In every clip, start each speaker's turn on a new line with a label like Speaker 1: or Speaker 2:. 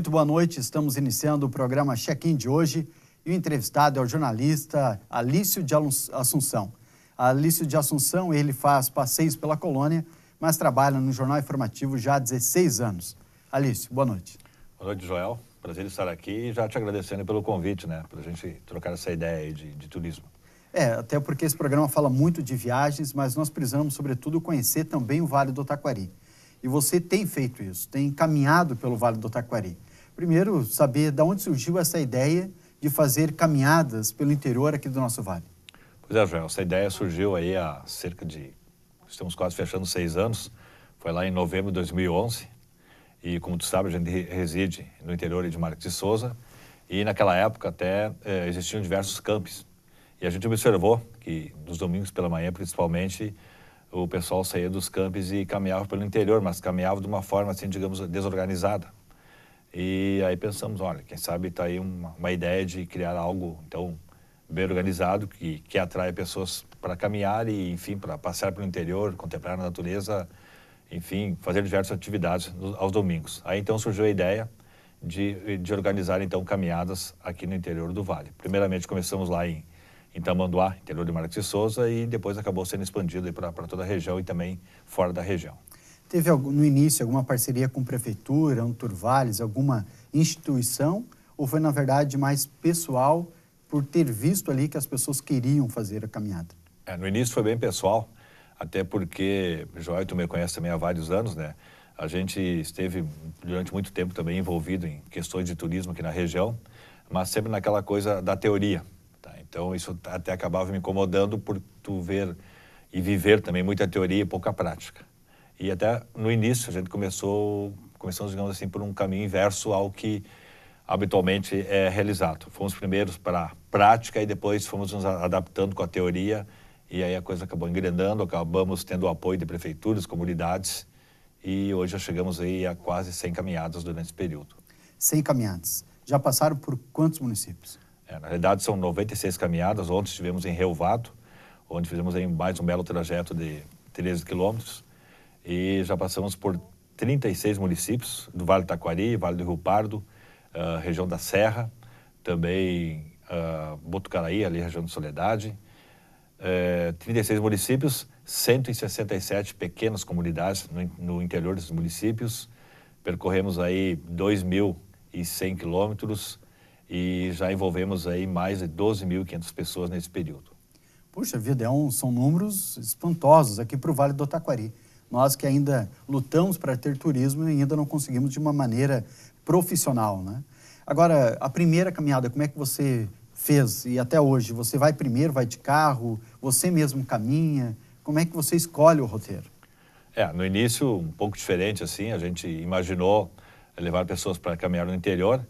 Speaker 1: Muito boa noite. Estamos iniciando o programa Check-in de hoje e o entrevistado é o jornalista Alício de Assunção. Alício de Assunção, ele faz passeios pela colônia, mas trabalha no Jornal Informativo já há 16 anos. Alício, boa noite.
Speaker 2: Boa noite, Joel. Prazer estar aqui e já te agradecendo pelo convite, né, para a gente trocar essa ideia aí de turismo.
Speaker 1: Até porque esse programa fala muito de viagens, mas nós precisamos, sobretudo, conhecer também o Vale do Taquari. E você tem feito isso, tem caminhado pelo Vale do Taquari. Primeiro, saber de onde surgiu essa ideia de fazer caminhadas pelo interior aqui do nosso vale.
Speaker 2: Pois é, Joel, essa ideia surgiu aí há cerca de, estamos quase fechando 6 anos, foi lá em novembro de 2011, e como tu sabe, a gente reside no interior de Marques de Souza, e naquela época até existiam diversos campos. E a gente observou que nos domingos pela manhã, principalmente, o pessoal saía dos campos e caminhava pelo interior, mas caminhava de uma forma, assim, digamos, desorganizada. E aí pensamos, olha, quem sabe está aí uma ideia de criar algo, então, bem organizado, que atrai pessoas para caminhar e, enfim, para passear pelo interior, contemplar a natureza, enfim, fazer diversas atividades aos domingos. Aí, então, surgiu a ideia de organizar, então, caminhadas aqui no interior do Vale. Primeiramente, começamos lá em Tamanduá, interior de Marques de Souza, e depois acabou sendo expandido para toda a região e também fora da região.
Speaker 1: Teve no início alguma parceria com prefeitura, um Turvales, alguma instituição, ou foi na verdade mais pessoal por ter visto ali que as pessoas queriam fazer a caminhada?
Speaker 2: No início foi bem pessoal, até porque, Joel, tu me conhece também há vários anos, né? A gente esteve durante muito tempo também envolvido em questões de turismo aqui na região, mas sempre naquela coisa da teoria. Então, isso até acabava me incomodando por tu ver e viver também muita teoria e pouca prática. E até no início a gente começamos, digamos assim, por um caminho inverso ao que habitualmente é realizado. Fomos primeiros para a prática e depois fomos nos adaptando com a teoria e aí a coisa acabou engrenando, acabamos tendo o apoio de prefeituras, comunidades e hoje já chegamos aí a quase 100 caminhadas durante esse período.
Speaker 1: 100 caminhadas. Já passaram por quantos municípios?
Speaker 2: Na realidade, são 96 caminhadas. Ontem estivemos em Relvado, onde fizemos aí mais um belo trajeto de 13 quilômetros. E já passamos por 36 municípios do Vale do Taquari, Vale do Rio Pardo, região da Serra, também Botucaraí, ali região de Soledade. 36 municípios, 167 pequenas comunidades no interior desses municípios. Percorremos aí 2.100 quilômetros. E já envolvemos aí mais de 12.500 pessoas nesse período.
Speaker 1: Puxa vida, são números espantosos aqui para o Vale do Taquari. Nós que ainda lutamos para ter turismo e ainda não conseguimos de uma maneira profissional, né? Agora, a primeira caminhada, como é que você fez? E até hoje, você vai primeiro, vai de carro, você mesmo caminha? Como é que você escolhe o roteiro?
Speaker 2: No início, um pouco diferente assim, a gente imaginou levar pessoas para caminhar no interior,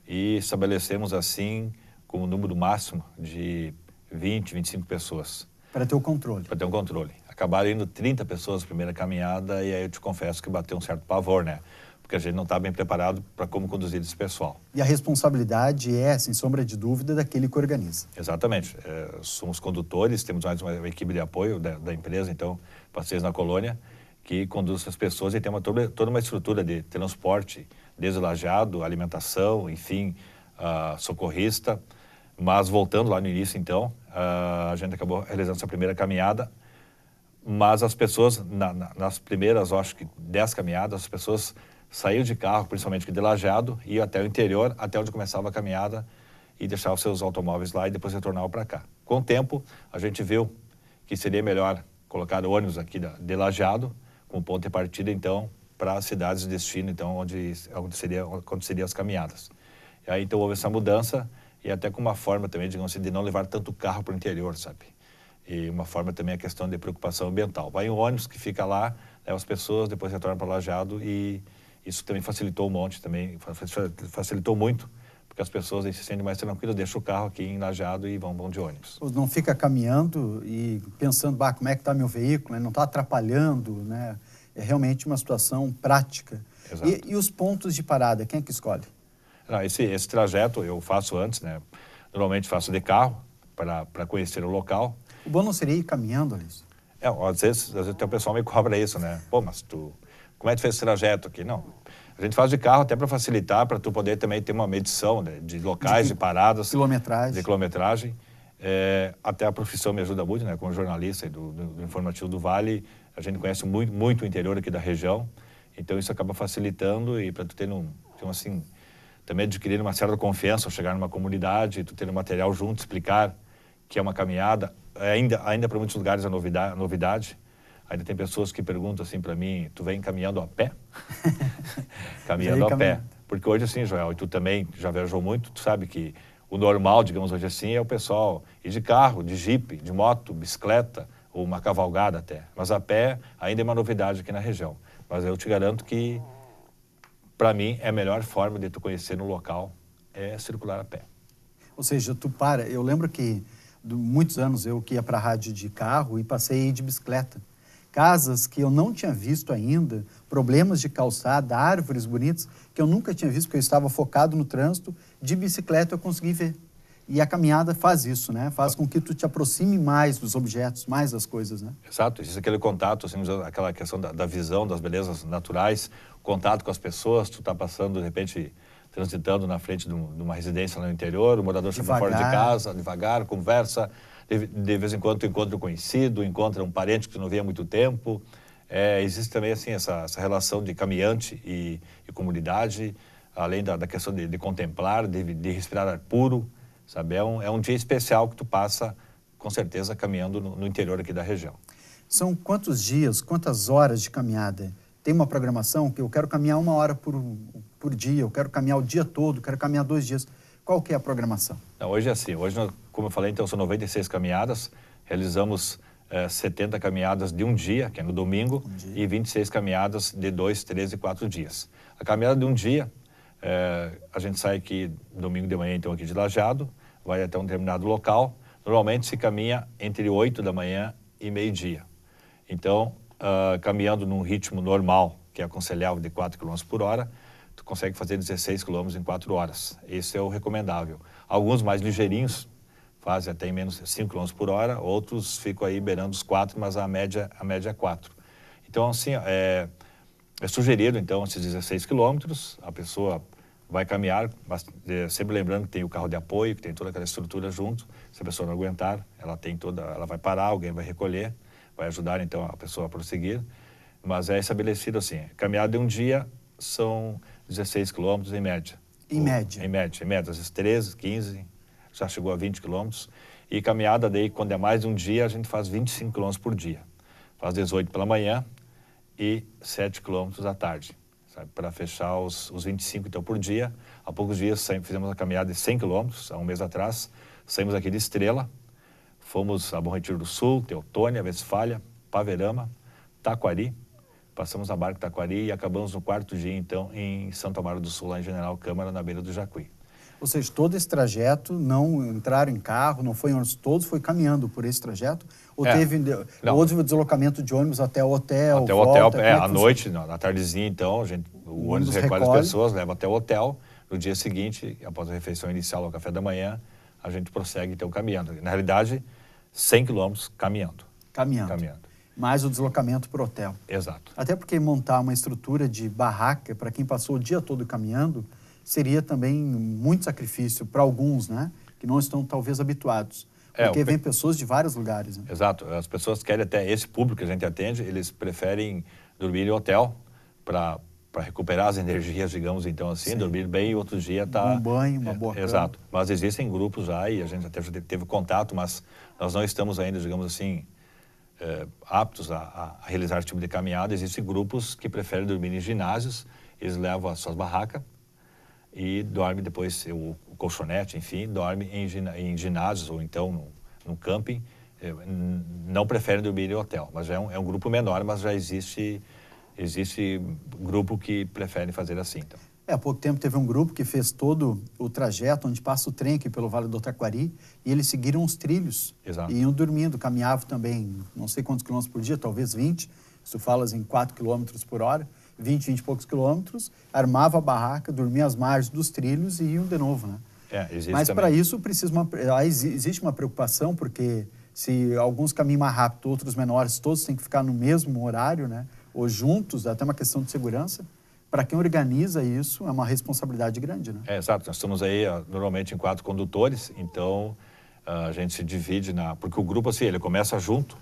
Speaker 2: e estabelecemos assim como número máximo de 20, 25 pessoas.
Speaker 1: Para ter o controle.
Speaker 2: Para ter um controle. Acabaram indo 30 pessoas na primeira caminhada e aí eu te confesso que bateu um certo pavor, né? Porque a gente não está bem preparado para como conduzir esse pessoal.
Speaker 1: E a responsabilidade é, sem sombra de dúvida, daquele que organiza.
Speaker 2: Exatamente. Somos condutores, temos mais uma equipe de apoio da empresa, então, Passeios na Colônia, que conduz essas pessoas e tem toda uma estrutura de transporte, desde lajeado, alimentação, enfim, socorrista. Mas voltando lá no início, então, a gente acabou realizando essa primeira caminhada, mas as pessoas, nas primeiras, acho que 10 caminhadas, as pessoas saíam de carro, principalmente de lajeado, iam até o interior, até onde começava a caminhada e deixavam seus automóveis lá e depois retornavam para cá. Com o tempo, a gente viu que seria melhor colocar ônibus aqui de lajeado, com ponto de partida, então, para as cidades de destino, então, onde aconteceriam as caminhadas. E aí, então, houve essa mudança e até com uma forma também, digamos assim, de não levar tanto carro para o interior, sabe? E uma forma também a questão de preocupação ambiental. Vai um ônibus que fica lá, leva as pessoas, depois retorna para lajeado e isso também facilitou um monte, também facilitou muito, porque as pessoas aí se sentem mais tranquilas, deixam o carro aqui em lajeado e vão de ônibus.
Speaker 1: Não fica caminhando e pensando, como é que está meu veículo, né? Não está atrapalhando, né? É realmente uma situação prática.
Speaker 2: Exato.
Speaker 1: E os pontos de parada, quem é que escolhe?
Speaker 2: Esse trajeto eu faço antes, né? Normalmente faço de carro para conhecer o local.
Speaker 1: O bom não seria ir caminhando, Alício?
Speaker 2: Às vezes o pessoal me cobra isso, né? Pô, mas como é que tu fez esse trajeto aqui? Não, A gente faz de carro até para facilitar, para tu poder também ter uma medição, né, de locais, de paradas.
Speaker 1: Quilometragem.
Speaker 2: De quilometragem. Até a profissão me ajuda muito, né? Como jornalista do Informativo do Vale, a gente conhece muito o interior aqui da região, então isso acaba facilitando e para tu ter assim, também adquirir uma certa confiança ao chegar numa comunidade, tu ter um material junto, explicar que é uma caminhada, ainda para muitos lugares é novidade. Ainda tem pessoas que perguntam assim para mim, tu vem caminhando a pé? Caminhando a pé. Porque hoje assim, Joel, e tu também já viajou muito, tu sabe que o normal, digamos hoje assim, é o pessoal ir de carro, de jipe, de moto, bicicleta ou uma cavalgada até. Mas a pé ainda é uma novidade aqui na região. Mas eu te garanto que, para mim, é a melhor forma de tu conhecer no local é circular a pé.
Speaker 1: Ou seja, eu lembro que muitos anos eu que ia para a rádio de carro e passei a ir de bicicleta. Casas que eu não tinha visto ainda, problemas de calçada, árvores bonitas, que eu nunca tinha visto, porque eu estava focado no trânsito, de bicicleta eu consegui ver. E a caminhada faz isso, né? Faz com que tu te aproxime mais dos objetos, mais das coisas, né?
Speaker 2: Exato, existe aquele contato, assim, aquela questão da visão, das belezas naturais, contato com as pessoas, tu tá passando, de repente, transitando na frente de uma residência lá no interior, o morador chega fora de casa, devagar, conversa, de vez em quando tu encontra um conhecido, encontra um parente que tu não vê há muito tempo. Existe também assim, essa relação de caminhante e comunidade, além da questão de contemplar, de respirar ar puro, sabe? É um dia especial que tu passa, com certeza, caminhando no interior aqui da região.
Speaker 1: São quantos dias, quantas horas de caminhada? Tem uma programação que eu quero caminhar 1 hora por dia, eu quero caminhar o dia todo, quero caminhar 2 dias. Qual que é a programação?
Speaker 2: Não, hoje é assim, hoje, como eu falei, então são 96 caminhadas, realizamos 70 caminhadas de um dia, que é no domingo, e 26 caminhadas de 2, 3 e 4 dias. A caminhada de um dia, a gente sai aqui domingo de manhã, então aqui de Lajeado, vai até um determinado local, normalmente se caminha entre 8 da manhã e meio-dia. Então, caminhando num ritmo normal, que é aconselhável de 4 km por hora, tu consegue fazer 16 km em 4 horas. Esse é o recomendável. Alguns mais ligeirinhos fazem até em menos 5 km por hora, outros ficam aí beirando os 4, mas a média é 4. Então, assim, é sugerido, então, esses 16 quilômetros, a pessoa vai caminhar, sempre lembrando que tem o carro de apoio, que tem toda aquela estrutura junto. Se a pessoa não aguentar, ela vai parar, alguém vai recolher, vai ajudar, então, a pessoa a prosseguir. Mas é estabelecido assim, caminhada de um dia são 16 quilômetros em média.
Speaker 1: Em média?
Speaker 2: Em média, às vezes 13, 15, já chegou a 20 quilômetros. E caminhada daí, quando é mais de um dia, a gente faz 25 quilômetros por dia. Faz 18 pela manhã e 7 quilômetros à tarde, sabe? Para fechar os 25, então, por dia. Há poucos dias fizemos uma caminhada de 100 quilômetros, há um mês atrás. Saímos aqui de Estrela, fomos a Bom Retiro do Sul, Teutônia, Westfália, Paverama, Taquari. Passamos na Barca Taquari e acabamos no 4º dia, então, em Santo Amaro do Sul, lá em General Câmara, na beira do Jacuí.
Speaker 1: Ou seja, todo esse trajeto, não entraram em carro, não foi em ônibus, todos foi caminhando por esse trajeto? Ou houve deslocamento de ônibus até o hotel?
Speaker 2: Até o hotel, à noite, na tardezinha, então, o ônibus recolhe as pessoas, leva até o hotel. No dia seguinte, após a refeição inicial, ao café da manhã, a gente prossegue, então, caminhando. Na realidade, 100 quilômetros caminhando.
Speaker 1: Caminhando. Mais o deslocamento para o hotel.
Speaker 2: Exato.
Speaker 1: Até porque montar uma estrutura de barraca, para quem passou o dia todo caminhando, seria também muito sacrifício para alguns, né? Que não estão, talvez, habituados. Porque vem pessoas de vários lugares. Né?
Speaker 2: Exato. As pessoas querem até, esse público que a gente atende, eles preferem dormir em hotel para recuperar as energias, digamos, então assim, sim, dormir bem e outro dia tá...
Speaker 1: Um banho, uma boa cama.
Speaker 2: Exato. Mas existem grupos já e a gente até já teve contato, mas nós não estamos ainda, digamos assim, aptos a realizar esse tipo de caminhada. Existem grupos que preferem dormir em ginásios, eles levam as suas barracas e dormem depois, o colchonete, enfim, dormem em ginásios ou então no camping. Não preferem dormir em hotel, mas é um grupo menor, mas já existe grupo que prefere fazer assim. Então.
Speaker 1: Há pouco tempo teve um grupo que fez todo o trajeto onde passa o trem aqui pelo Vale do Taquari e eles seguiram os trilhos.
Speaker 2: Exato.
Speaker 1: E iam dormindo, caminhavam também não sei quantos quilômetros por dia, talvez 20, se tu falas em 4 quilômetros por hora, 20 e poucos quilômetros, armava a barraca, dormia às margens dos trilhos e iam de novo, né? Mas para isso existe uma preocupação, porque se alguns caminham mais rápido, outros menores, todos têm que ficar no mesmo horário, né? Ou juntos, até uma questão de segurança. para quem organiza isso, é uma responsabilidade grande, né?
Speaker 2: Exato. Nós estamos aí normalmente em 4 condutores, então a gente se divide porque o grupo, assim, ele começa junto.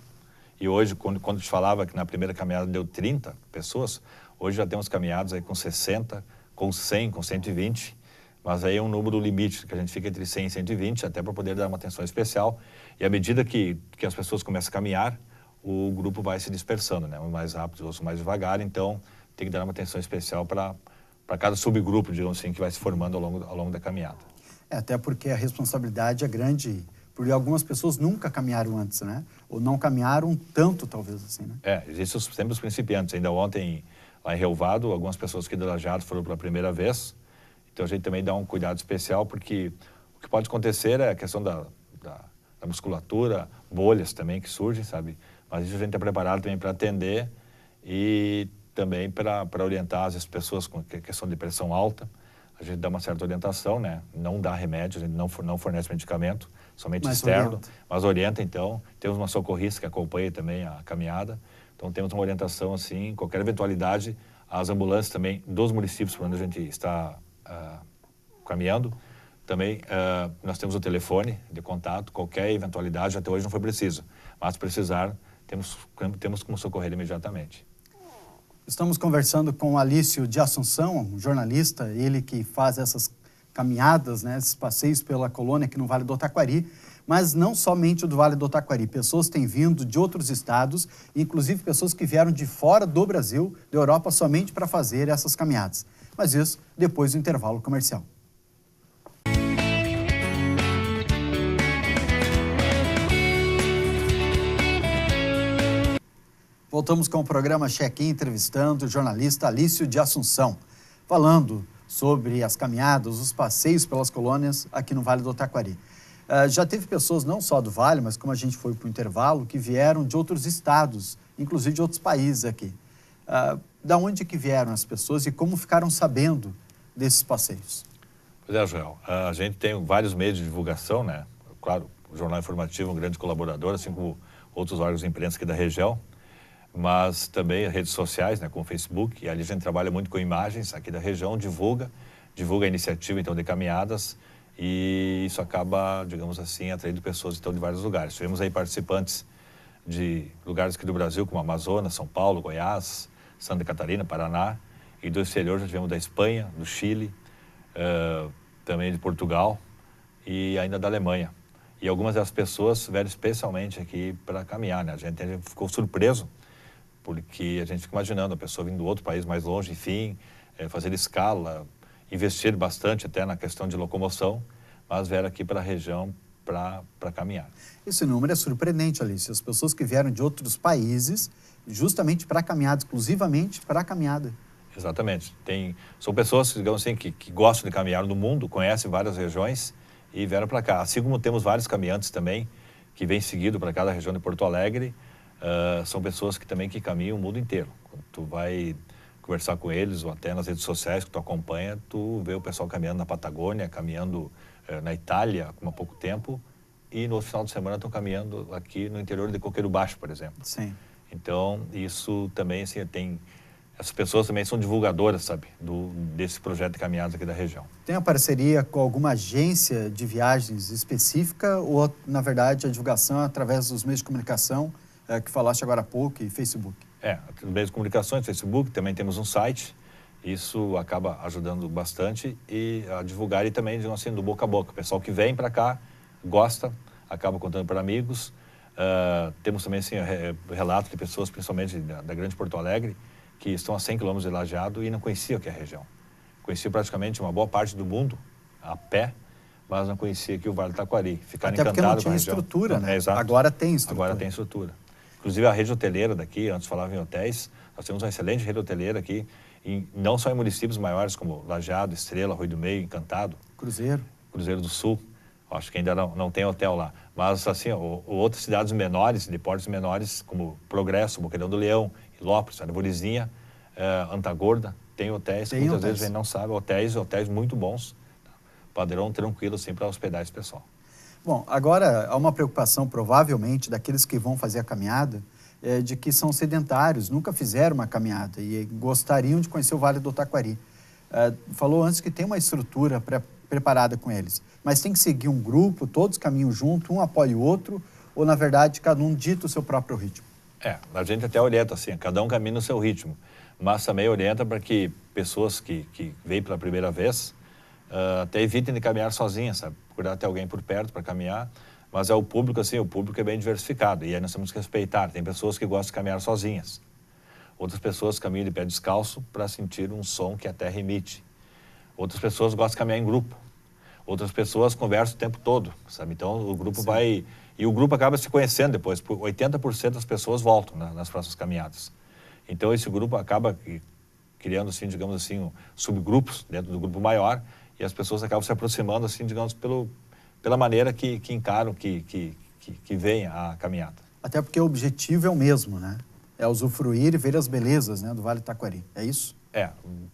Speaker 2: E hoje, quando te falava que na primeira caminhada deu 30 pessoas, hoje já temos caminhados aí com 60, com 100, com 120, mas aí é um número limite, que a gente fica entre 100 e 120, até para poder dar uma atenção especial. E à medida que as pessoas começam a caminhar, o grupo vai se dispersando, né? Uns mais rápidos, outros mais devagar, então tem que dar uma atenção especial para cada subgrupo, digamos assim, que vai se formando ao longo da caminhada.
Speaker 1: Até porque a responsabilidade é grande, porque algumas pessoas nunca caminharam antes, né? Ou não caminharam tanto, talvez, assim, né?
Speaker 2: Existem sempre os principiantes. Ainda ontem, lá em Rio Vado, algumas pessoas aqui do Lajeado foram pela primeira vez. Então, a gente também dá um cuidado especial, porque o que pode acontecer é a questão da musculatura, bolhas também que surgem, sabe? Mas isso a gente é preparado também para atender e também para orientar as pessoas com questão de pressão alta. A gente dá uma certa orientação, né? Não dá remédio, a gente não fornece medicamento, somente externo, mas orienta, então. Temos uma socorrista que acompanha também a caminhada. Então, temos uma orientação, assim, qualquer eventualidade, as ambulâncias também dos municípios por onde a gente está caminhando. Também nós temos o telefone de contato, qualquer eventualidade, até hoje não foi preciso, mas se precisar, temos como socorrer imediatamente.
Speaker 1: Estamos conversando com o Alício de Assunção, um jornalista, ele que faz essas caminhadas, né, esses passeios pela colônia aqui no Vale do Taquari, mas não somente do Vale do Taquari. Pessoas têm vindo de outros estados, inclusive pessoas que vieram de fora do Brasil, da Europa, somente para fazer essas caminhadas. Mas isso depois do intervalo comercial. Voltamos com o programa Check-in, entrevistando o jornalista Alício de Assunção, falando sobre as caminhadas, os passeios pelas colônias aqui no Vale do Taquari. Já teve pessoas não só do Vale, mas como a gente foi para o intervalo, que vieram de outros estados, inclusive de outros países aqui. Da onde que vieram as pessoas e como ficaram sabendo desses passeios?
Speaker 2: Pois é, Joel. A gente tem vários meios de divulgação, né? Claro, o Jornal Informativo é um grande colaborador, assim como outros órgãos de imprensa aqui da região, mas também redes sociais, né, como o Facebook, e ali a gente trabalha muito com imagens aqui da região, divulga a iniciativa, então, de caminhadas, e isso acaba, digamos assim, atraindo pessoas, então, de vários lugares. Tivemos aí participantes de lugares aqui do Brasil, como Amazonas, São Paulo, Goiás, Santa Catarina, Paraná, e do exterior já tivemos da Espanha, do Chile, também de Portugal e ainda da Alemanha. E algumas das pessoas vieram especialmente aqui para caminhar, né? A gente ficou surpreso, porque a gente fica imaginando a pessoa vindo do outro país mais longe, enfim, fazer escala, investir bastante até na questão de locomoção, mas vieram aqui para a região para caminhar.
Speaker 1: Esse número é surpreendente, Alício. As pessoas que vieram de outros países justamente para a caminhada, exclusivamente para a caminhada.
Speaker 2: Exatamente. São pessoas, digamos assim, que gostam de caminhar no mundo, conhecem várias regiões e vieram para cá. Assim como temos vários caminhantes também que vêm seguido para cada região de Porto Alegre, são pessoas que também caminham o mundo inteiro. Quando tu vai conversar com eles ou até nas redes sociais que tu acompanha, tu vê o pessoal caminhando na Patagônia, caminhando na Itália há pouco tempo e no final de semana estão caminhando aqui no interior de Coqueiro Baixo, por exemplo.
Speaker 1: Sim.
Speaker 2: Então, isso também, assim, essas pessoas também são divulgadoras, sabe, desse projeto de caminhadas aqui da região.
Speaker 1: Tem uma parceria com alguma agência de viagens específica ou, na verdade, a divulgação é através dos meios de comunicação que falaste agora há pouco e Facebook?
Speaker 2: Meios de comunicação, Facebook, também temos um site, isso acaba ajudando bastante e a divulgar e também, digamos assim, do boca a boca. O pessoal que vem para cá, gosta, acaba contando para amigos. Temos também, assim, relatos de pessoas, principalmente da grande Porto Alegre, que estão a 100 km de Lajeado e não conheciam aqui a região. Conheciam praticamente uma boa parte do mundo a pé, mas não conhecia aqui o Vale do Taquari. Ficaram encantados com a região.
Speaker 1: Até porque não tinha estrutura, né?
Speaker 2: Exato.
Speaker 1: Agora tem estrutura.
Speaker 2: Agora tem estrutura. Inclusive a rede hoteleira daqui, antes falava em hotéis, nós temos uma excelente rede hoteleira aqui, não só em municípios maiores como Lajeado, Estrela, Rui do Meio, Encantado. Cruzeiro do Sul. Acho que ainda não tem hotel lá. Mas, assim, outras cidades menores, de portos menores, como Progresso, Boqueirão do Leão, Ilópolis, Arborizinha, Antagorda, tem hotéis que muitas vezes a gente não sabe, hotéis muito bons, padrão tranquilo, assim, para hospedar esse pessoal.
Speaker 1: Bom, agora há uma preocupação, provavelmente, daqueles que vão fazer a caminhada, de que são sedentários, nunca fizeram uma caminhada e gostariam de conhecer o Vale do Taquari. Falou antes que tem uma estrutura preparada com eles, mas tem que seguir um grupo, todos caminham junto, um apoia o outro, ou na verdade cada um dita o seu próprio ritmo?
Speaker 2: A gente até orienta assim, cada um caminha no seu ritmo, mas também orienta para que pessoas que vêm pela primeira vez até evitem de caminhar sozinhas, sabe? Procurar ter alguém por perto para caminhar, mas o público é bem diversificado e aí nós temos que respeitar. Tem pessoas que gostam de caminhar sozinhas, outras pessoas caminham de pé descalço para sentir um som que a terra emite, outras pessoas gostam de caminhar em grupo, outras pessoas conversam o tempo todo, sabe? Então o grupo vai... E o grupo acaba se conhecendo depois, 80% das pessoas voltam nas próximas caminhadas. Então esse grupo acaba criando, assim, digamos assim, subgrupos dentro do grupo maior e as pessoas acabam se aproximando, assim, digamos, pela maneira que encaram, que veem a caminhada.
Speaker 1: Até porque o objetivo é o mesmo, né? É usufruir e ver as belezas, né, do Vale do Taquari, é isso?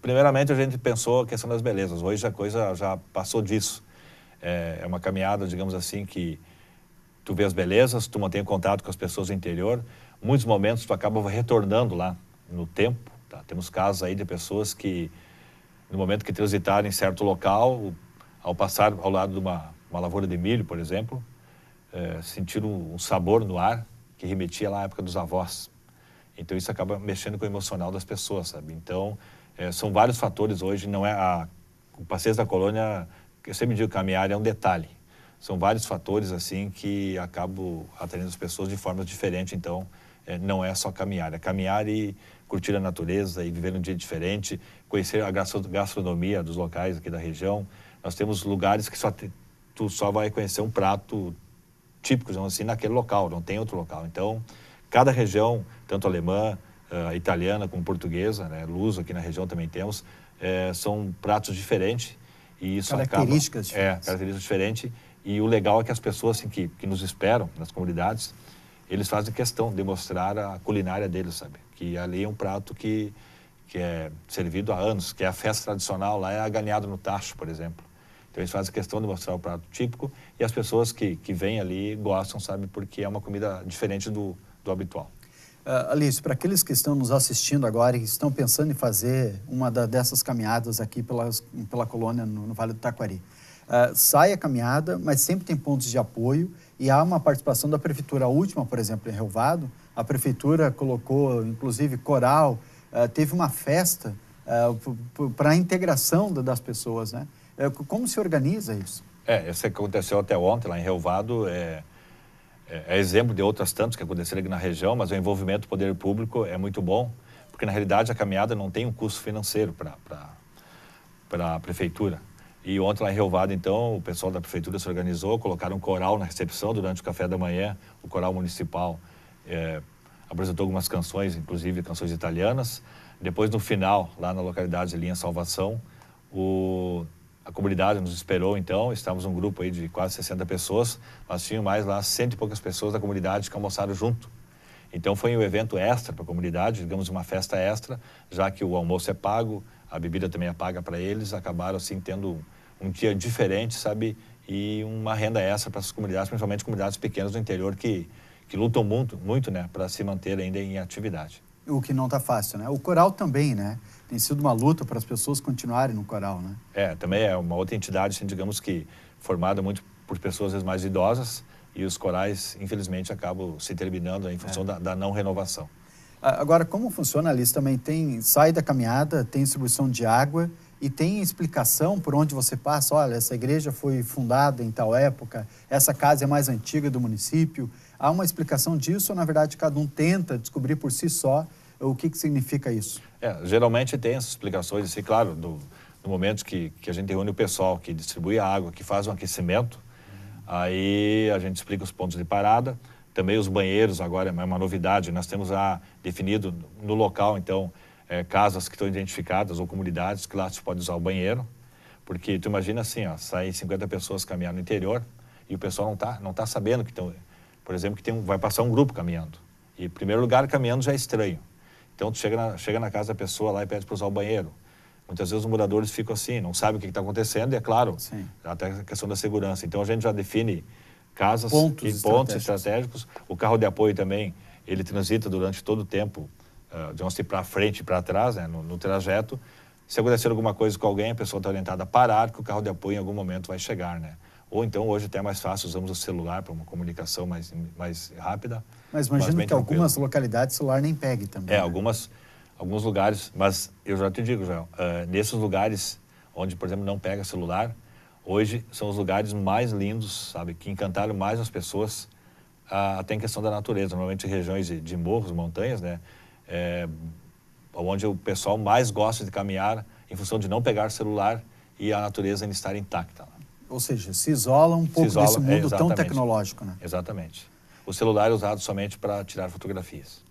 Speaker 2: Primeiramente a gente pensou a questão das belezas, hoje a coisa já passou disso. É uma caminhada, digamos assim, que tu vê as belezas, tu mantém contato com as pessoas do interior, muitos momentos tu acaba retornando lá no tempo, tá? Temos casos aí de pessoas que, no momento que transitaram em certo local, ao passar ao lado de uma lavoura de milho, por exemplo, sentiram um sabor no ar que remetia lá à época dos avós. Então isso acaba mexendo com o emocional das pessoas, sabe? Então, são vários fatores hoje, não é o Passeios da Colônia, eu sempre digo que caminhar é um detalhe. São vários fatores, assim, que acabam atraindo as pessoas de forma diferente. Então, não é só caminhar. É caminhar e curtir a natureza e viver um dia diferente, conhecer a gastronomia dos locais aqui da região. Nós temos lugares que tu só vai conhecer um prato típico, digamos assim, naquele local, não tem outro local. Então, cada região, tanto alemã, italiana como portuguesa, né, luso aqui na região também temos, são pratos diferentes. E isso
Speaker 1: características diferentes.
Speaker 2: Características diferentes. E o legal é que as pessoas assim, que nos esperam nas comunidades, eles fazem questão de mostrar a culinária deles, sabe? Que ali é um prato que é servido há anos, que é a festa tradicional, lá é a galinhada no tacho, por exemplo. Então eles fazem questão de mostrar o prato típico e as pessoas que vêm ali gostam, sabe? Porque é uma comida diferente do habitual.
Speaker 1: Alice, para aqueles que estão nos assistindo agora e estão pensando em fazer uma dessas caminhadas aqui pela colônia no Vale do Taquari, sai a caminhada, mas sempre tem pontos de apoio e há uma participação da prefeitura. A última, por exemplo, em Rio Vado, a prefeitura colocou, inclusive, coral, teve uma festa para a integração das pessoas, né? Como se organiza isso?
Speaker 2: Isso que aconteceu até ontem lá em Rio Vado é exemplo de outras tantas que aconteceram aqui na região, mas o envolvimento do poder público é muito bom, porque na realidade a caminhada não tem um custo financeiro para a prefeitura. E ontem lá em Rio Vado, então, o pessoal da prefeitura se organizou, colocaram um coral na recepção durante o café da manhã, o coral municipal apresentou algumas canções, inclusive canções italianas. Depois, no final, lá na localidade de Linha Salvação, a comunidade nos esperou, então, estávamos um grupo aí de quase 60 pessoas, mas tinham mais lá 100 e poucas pessoas da comunidade que almoçaram junto. Então foi um evento extra para a comunidade, digamos uma festa extra, já que o almoço é pago, a bebida também é paga para eles, acabaram assim tendo um dia diferente, sabe, e uma renda extra para as comunidades, principalmente comunidades pequenas do interior que lutam muito, né, para se manter ainda em atividade.
Speaker 1: O que não está fácil, né? O coral também, né? Tem sido uma luta para as pessoas continuarem no coral, né?
Speaker 2: Também é uma outra entidade, assim, digamos que formada muito por pessoas às vezes mais idosas e os corais, infelizmente, acabam se terminando em função da não renovação.
Speaker 1: Agora, como funciona ali? Também sai da caminhada, tem distribuição de água e tem explicação por onde você passa. Olha, essa igreja foi fundada em tal época, essa casa é mais antiga do município. Há uma explicação disso ou, na verdade, cada um tenta descobrir por si só o que significa isso?
Speaker 2: Geralmente tem essas explicações, assim, claro, no momento que a gente reúne o pessoal que distribui a água, que faz um aquecimento, aí a gente explica os pontos de parada. Também os banheiros agora é uma novidade, nós temos definido no local, então, casas que estão identificadas ou comunidades que lá se pode usar o banheiro, porque tu imagina assim, sair 50 pessoas caminhar no interior e o pessoal não tá sabendo que estão, por exemplo, que vai passar um grupo caminhando. E, em primeiro lugar, caminhando já é estranho. Então, tu chega na casa da pessoa lá e pede para usar o banheiro. Muitas vezes os moradores ficam assim, não sabem o que está acontecendo e, é claro, até a questão da segurança. Então, a gente já define casas, pontos estratégicos. O carro de apoio também, ele transita durante todo o tempo, digamos assim, para frente e para trás, né, no trajeto. Se acontecer alguma coisa com alguém, a pessoa está orientada a parar, que o carro de apoio em algum momento vai chegar, né? Ou então, hoje até é mais fácil, usamos o celular para uma comunicação mais rápida.
Speaker 1: Mas imagino que
Speaker 2: tranquilo.
Speaker 1: algumas localidades o celular nem pegue também.
Speaker 2: É,
Speaker 1: né?
Speaker 2: alguns lugares, mas eu já te digo, Joel, nesses lugares onde, por exemplo, não pega celular, hoje são os lugares mais lindos, sabe, que encantaram mais as pessoas, até em questão da natureza, normalmente regiões de morros, montanhas, né, onde o pessoal mais gosta de caminhar em função de não pegar celular e a natureza ainda estar intacta.
Speaker 1: Ou seja, se isola um pouco desse mundo tão tecnológico, né?
Speaker 2: Exatamente. O celular é usado somente para tirar fotografias.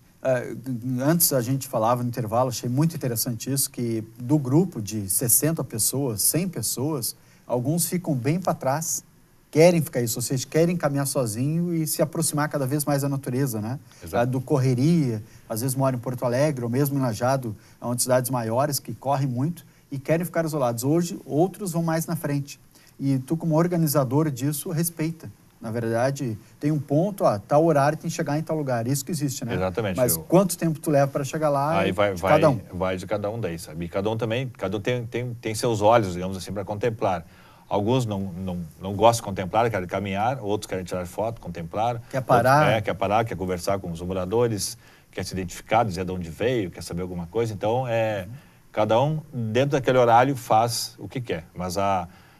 Speaker 1: Antes a gente falava no intervalo, achei muito interessante isso, que do grupo de 60 pessoas, 100 pessoas, alguns ficam bem para trás, querem ficar isso, ou seja, querem caminhar sozinho e se aproximar cada vez mais da natureza, né? Do correria, às vezes moram em Porto Alegre ou mesmo em Lajeado, onde cidades maiores que correm muito e querem ficar isolados. Hoje, outros vão mais na frente. E tu, como organizador disso, respeita. Na verdade, tem um ponto, tal horário tem que chegar em tal lugar. Isso que existe, né?
Speaker 2: Exatamente.
Speaker 1: Mas quanto tempo tu leva para chegar lá?
Speaker 2: Aí vai
Speaker 1: cada um.
Speaker 2: Vai de cada um daí, sabe? E cada um tem seus olhos, digamos assim, para contemplar. Alguns não gostam de contemplar, querem caminhar, outros querem tirar foto, contemplar.
Speaker 1: Quer parar.
Speaker 2: Outros, quer parar, quer conversar com os moradores, quer se identificar, dizer de onde veio, quer saber alguma coisa. Então, cada um, dentro daquele horário, faz o que quer. Mas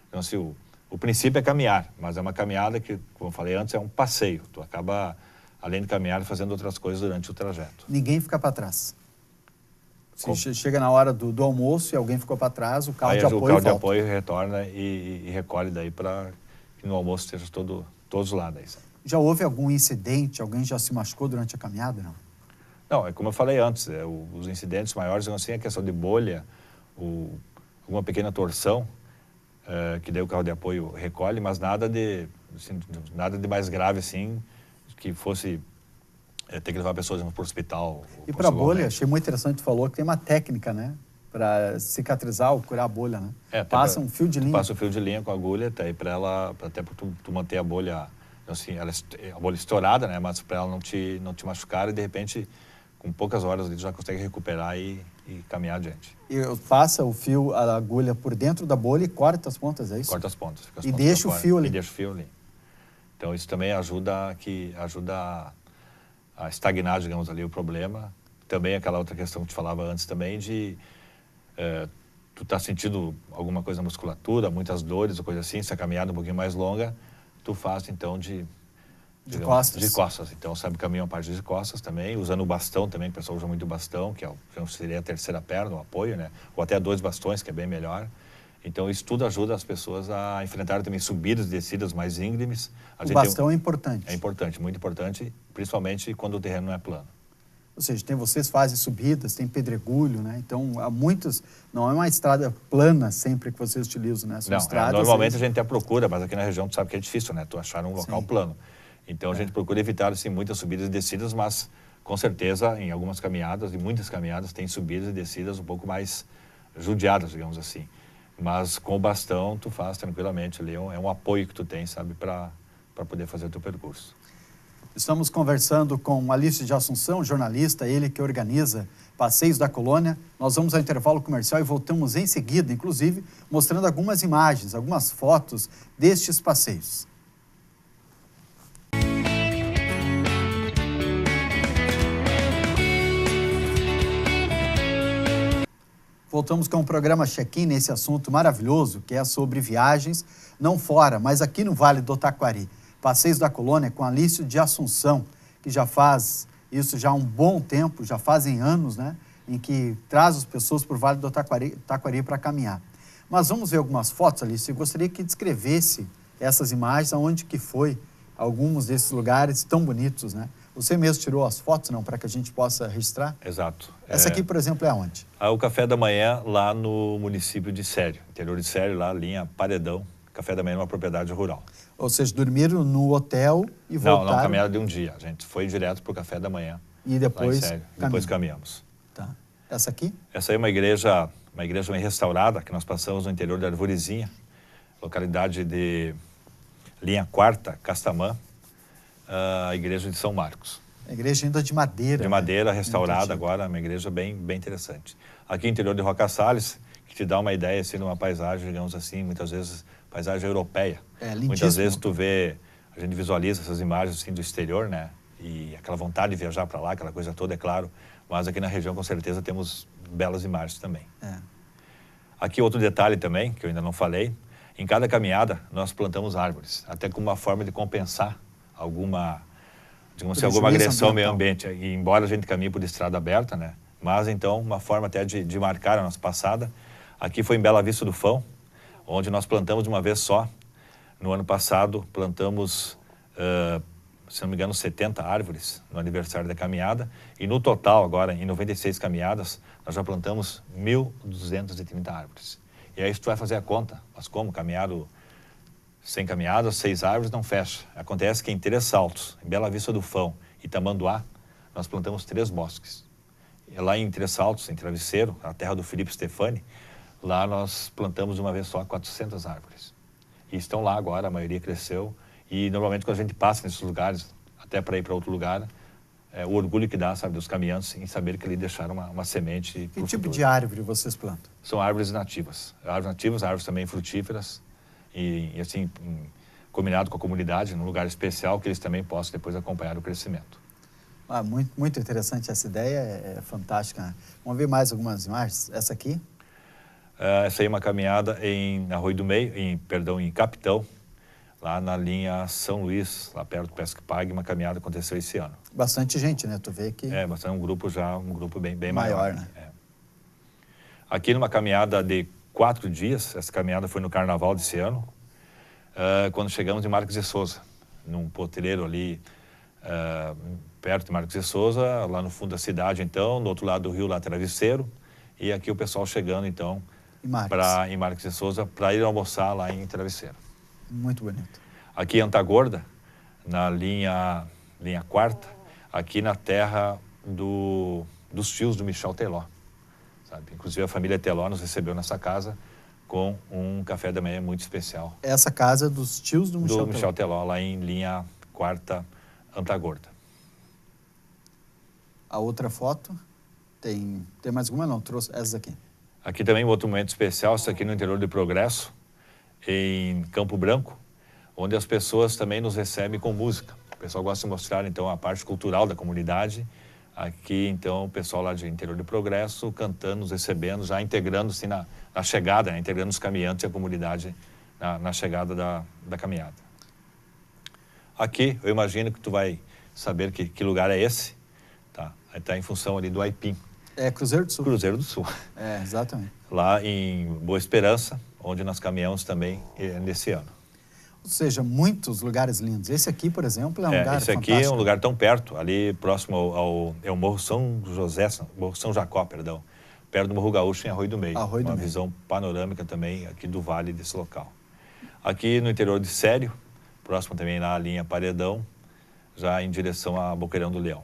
Speaker 2: então, assim, o princípio é caminhar, mas é uma caminhada que, como eu falei antes, é um passeio. Tu acaba, além de caminhar, fazendo outras coisas durante o trajeto.
Speaker 1: Ninguém fica para trás. Se chega na hora do almoço e alguém ficou para trás, o carro de apoio volta.
Speaker 2: O carro de apoio retorna e recolhe daí para que no almoço esteja todos lá. Daí.
Speaker 1: Já houve algum incidente? Alguém já se machucou durante a caminhada, não?
Speaker 2: Não, é como eu falei antes, os incidentes maiores são assim, a questão de bolha, alguma pequena torção, que daí o carro de apoio recolhe, mas nada de mais grave assim, que fosse ter que levar pessoas para o hospital.
Speaker 1: E para a bolha, achei muito interessante, tu falou que tem uma técnica, né? Para cicatrizar ou curar a bolha, né? Passa um fio de linha.
Speaker 2: Passa um fio de linha com a agulha, até para tu manter a bolha, assim, a bolha estourada, né? Mas para ela não te machucar e de repente, com poucas horas, tu já consegue recuperar e caminhar adiante.
Speaker 1: E passa o fio, a agulha por dentro da bolha e corta as pontas, é isso?
Speaker 2: Corta as pontas.
Speaker 1: E deixa o fio ali.
Speaker 2: E deixa o fio ali. Então isso também ajuda a estagnar, digamos, ali o problema. Também aquela outra questão que te falava antes também de tu tá sentindo alguma coisa na musculatura, muitas dores ou coisa assim, se a caminhada um pouquinho mais longa, tu faz então de
Speaker 1: costas.
Speaker 2: De costas. Então, sabe, caminha uma parte de costas também, usando o bastão também, que o pessoal usa muito o bastão, que seria a terceira perna, o apoio, né? Ou até 2 bastões, que é bem melhor. Então, isso tudo ajuda as pessoas a enfrentar também subidas e descidas mais íngremes.
Speaker 1: O bastão é importante.
Speaker 2: É importante, muito importante, principalmente quando o terreno não é plano.
Speaker 1: Ou seja, vocês fazem subidas, tem pedregulho, né? Então, há muitos... Não é uma estrada plana sempre que vocês utilizam, né? São estradas...
Speaker 2: Normalmente a gente até procura, mas aqui na região tu sabe que é difícil, né? Tu achar um local plano. Então, a gente procura evitar, assim, muitas subidas e descidas, mas, com certeza, em algumas caminhadas, e muitas caminhadas, tem subidas e descidas um pouco mais judiadas, digamos assim. Mas, com o bastão, tu faz tranquilamente ali, é um apoio que tu tem, sabe, para poder fazer o teu percurso.
Speaker 1: Estamos conversando com Alício de Assunção, jornalista, ele que organiza Passeios da Colônia. Nós vamos ao intervalo comercial e voltamos em seguida, inclusive, mostrando algumas imagens, algumas fotos destes passeios. Voltamos com o programa Check-in nesse assunto maravilhoso, que é sobre viagens, não fora, mas aqui no Vale do Taquari. Passeios da Colônia com Alício de Assunção, que já faz isso já há um bom tempo, já fazem anos, né? Em que traz as pessoas para o Vale do Taquari para caminhar. Mas vamos ver algumas fotos, Alício. Eu gostaria que descrevesse essas imagens, aonde que foi alguns desses lugares tão bonitos, né? Você mesmo tirou as fotos, não, para que a gente possa registrar?
Speaker 2: Exato.
Speaker 1: Essa aqui, por exemplo, é onde?
Speaker 2: O café da manhã lá no município de Sério, interior de Sério, lá linha Paredão, café da manhã numa propriedade rural.
Speaker 1: Ou seja, dormiram no hotel e voltaram?
Speaker 2: Não, caminhada de um dia. A gente foi direto para o café da manhã.
Speaker 1: E depois?
Speaker 2: Lá em Sério. Depois caminhamos.
Speaker 1: Tá. Essa aqui?
Speaker 2: Essa aí é uma igreja bem restaurada, que nós passamos no interior da Arvorezinha, localidade de linha Quarta, Castamã, a igreja de São Marcos.
Speaker 1: A igreja ainda de madeira.
Speaker 2: De madeira,
Speaker 1: né?
Speaker 2: restaurada agora, uma igreja bem interessante. Aqui no interior de Roca Salles, que te dá uma ideia, assim, de uma paisagem, digamos assim, muitas vezes, paisagem europeia. Muitas vezes tu vê, a gente visualiza essas imagens, assim, do exterior, né? E aquela vontade de viajar para lá, aquela coisa toda, é claro. Mas aqui na região, com certeza, temos belas imagens também. Aqui outro detalhe também, que eu ainda não falei. Em cada caminhada, nós plantamos árvores, até como uma forma de compensar alguma, digamos assim, alguma agressão ao meio ambiente. E, embora a gente caminhe por estrada aberta, né? Mas, então, uma forma até de marcar a nossa passada. Aqui foi em Bela Vista do Fão, onde nós plantamos de uma vez só. No ano passado, plantamos, se não me engano, 70 árvores no aniversário da caminhada. E no total, agora, em 96 caminhadas, nós já plantamos 1.230 árvores. E aí, se tu vai fazer a conta, mas como? Caminhado 100 caminhadas, 6 árvores, não fecha. Acontece que em Três Saltos, em Bela Vista do Fão e Tamanduá, nós plantamos 3 bosques. E lá em Três Saltos, em Travesseiro, a terra do Felipe Stefani, lá nós plantamos de uma vez só 400 árvores. E estão lá agora, a maioria cresceu. E normalmente quando a gente passa nesses lugares, até para ir para outro lugar, o orgulho que dá, sabe, dos caminhantes em saber que ali deixaram uma semente.
Speaker 1: Que tipo de árvore vocês plantam?
Speaker 2: São árvores nativas. Árvores nativas, árvores também frutíferas. E assim, combinado com a comunidade, num lugar especial, que eles também possam depois acompanhar o crescimento.
Speaker 1: Muito interessante essa ideia, é fantástica. Né? Vamos ver mais algumas imagens. Essa aqui?
Speaker 2: Essa aí é uma caminhada em Arroio do Meio, em Capitão, lá na linha São Luís, lá perto do Pesque Pague, uma caminhada aconteceu esse ano.
Speaker 1: Bastante gente, né? Tu vê que...
Speaker 2: bastante, um grupo bem maior.
Speaker 1: Né?
Speaker 2: Aqui numa caminhada de 4 dias, essa caminhada foi no Carnaval desse ano, quando chegamos em Marques de Souza, num potreiro ali, perto de Marques de Souza, lá no fundo da cidade, então, do outro lado do rio, lá Travesseiro, e aqui o pessoal chegando, então, em Marques de Souza, para ir almoçar lá em Travesseiro.
Speaker 1: Muito bonito.
Speaker 2: Aqui em Antagorda, na linha 4ª, aqui na terra dos tios do Michel Teló, sabe? Inclusive a família Teló nos recebeu nessa casa com um café da manhã muito especial.
Speaker 1: Essa casa é dos tios do Michel Teló?
Speaker 2: Do Michel Teló, lá em linha 4ª, Antagorda.
Speaker 1: A outra foto, tem mais alguma? Não, trouxe essas aqui.
Speaker 2: Aqui também outro momento especial, isso aqui no interior de Progresso, em Campo Branco, onde as pessoas também nos recebem com música. O pessoal gosta de mostrar, então, a parte cultural da comunidade. Aqui, então, o pessoal lá de interior de Progresso cantando, nos recebendo, já integrando-se na chegada, né? Integrando os caminhantes e a comunidade na chegada da caminhada. Aqui, eu imagino que tu vai saber que lugar é esse, tá? Está em função ali do Aipim.
Speaker 1: É Cruzeiro do Sul.
Speaker 2: Cruzeiro do Sul.
Speaker 1: Exatamente.
Speaker 2: Lá em Boa Esperança, onde nós caminhamos também nesse ano.
Speaker 1: Ou seja, muitos lugares lindos. Esse aqui, por exemplo, é um lugar
Speaker 2: fantástico. Esse aqui é um lugar tão perto, ali próximo ao Morro São José, Morro São Jacó, perdão, perto do Morro Gaúcho, em Arroio do Meio. Uma visão panorâmica também aqui do vale desse local. Aqui no interior de Sério, próximo também na linha Paredão, já em direção a Boqueirão do Leão.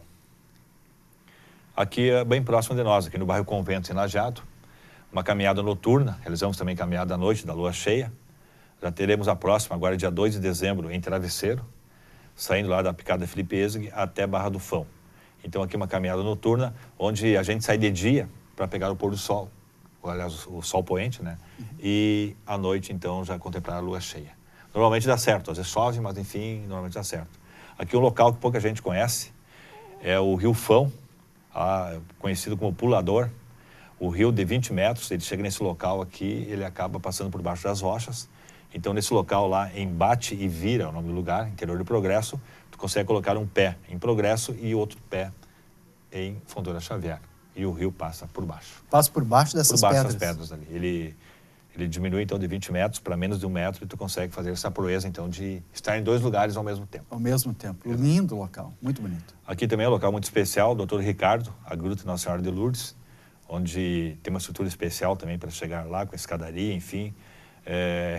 Speaker 2: Aqui é bem próximo de nós, aqui no bairro Convento, em Lajeado, uma caminhada noturna, realizamos também caminhada à noite, da lua cheia. Já teremos a próxima, agora dia 2 de dezembro, em Travesseiro, saindo lá da Picada Felipe Ezeg até Barra do Fão. Então aqui uma caminhada noturna, onde a gente sai de dia para pegar o pôr do sol, ou, aliás, o sol poente, né? E à noite, então, já contemplar a lua cheia. Normalmente dá certo, às vezes chove, mas enfim, normalmente dá certo. Aqui um local que pouca gente conhece é o Rio Fão, conhecido como Pulador. O rio de 20 metros, ele chega nesse local aqui, ele acaba passando por baixo das rochas. Então, nesse local lá, em Bate e Vira, é o nome do lugar, interior de Progresso, tu consegue colocar um pé em Progresso e outro pé em Fontoura Xavier. E o rio passa por baixo.
Speaker 1: Passa por baixo dessas pedras?
Speaker 2: Por baixo das pedras ali. Ele diminui, então, de 20 metros para menos de 1 metro e tu consegue fazer essa proeza, então, de estar em 2 lugares ao mesmo tempo.
Speaker 1: Ao mesmo tempo. Lindo local, muito bonito.
Speaker 2: Aqui também é um local muito especial, o Dr. Ricardo, a Gruta Nossa Senhora de Lourdes, onde tem uma estrutura especial também para chegar lá, com escadaria, enfim.